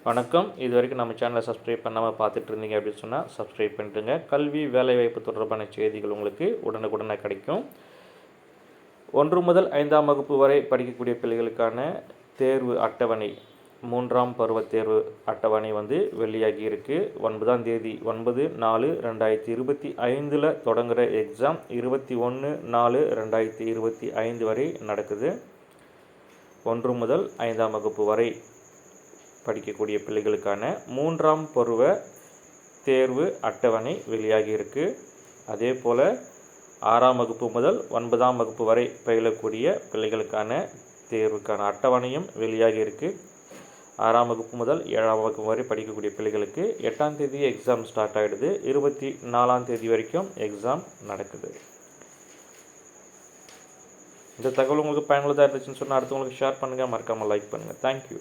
வணக்கம். இது வரைக்கும் நம்ம சேனலை சப்ஸ்கிரைப் பண்ணாமல் பார்த்துட்டு இருந்தீங்க அப்படின்னு சொன்னால் சப்ஸ்கிரைப் பண்ணிட்டுங்க. கல்வி வேலைவாய்ப்பு தொடர்பான செய்திகள் உங்களுக்கு உடனுக்குடனே கிடைக்கும். 1 முதல் 5ஆம் வகுப்பு வரை படிக்கக்கூடிய பிள்ளைகளுக்கான தேர்வு அட்டவணை 3ஆம் பருவ தேர்வு அட்டவணை வெளியாகி இருக்குது. 9ஆம் தேதி 9/4/2025 தொடங்குகிற எக்ஸாம் 21/4/2025 வரை நடக்குது. 1 முதல் 5ஆம் வகுப்பு வரை படிக்கக்கூடிய பிள்ளைகளுக்கான 3ஆம் பருவ தேர்வு அட்டவணை வெளியாகி இருக்குது. அதே போல் 6ஆம் வகுப்பு முதல் 9ஆம் வகுப்பு வரை பயிலக்கூடிய பிள்ளைகளுக்கான தேர்வுக்கான அட்டவணையும் வெளியாகி இருக்குது. 6ஆம் வகுப்பு முதல் 7ஆம் வகுப்பு வரை படிக்கக்கூடிய பிள்ளைகளுக்கு 8ஆம் தேதி எக்ஸாம் ஸ்டார்ட் ஆகிடுது. 24ஆம் தேதி வரைக்கும் எக்ஸாம் நடக்குது. இந்த தகவல் உங்களுக்கு பயனுள்ளதாக இருந்துச்சுன்னு சொன்னால் அடுத்தவங்களுக்கு ஷேர் பண்ணுங்கள், மறக்காமல் லைக் பண்ணுங்கள். தேங்க்யூ.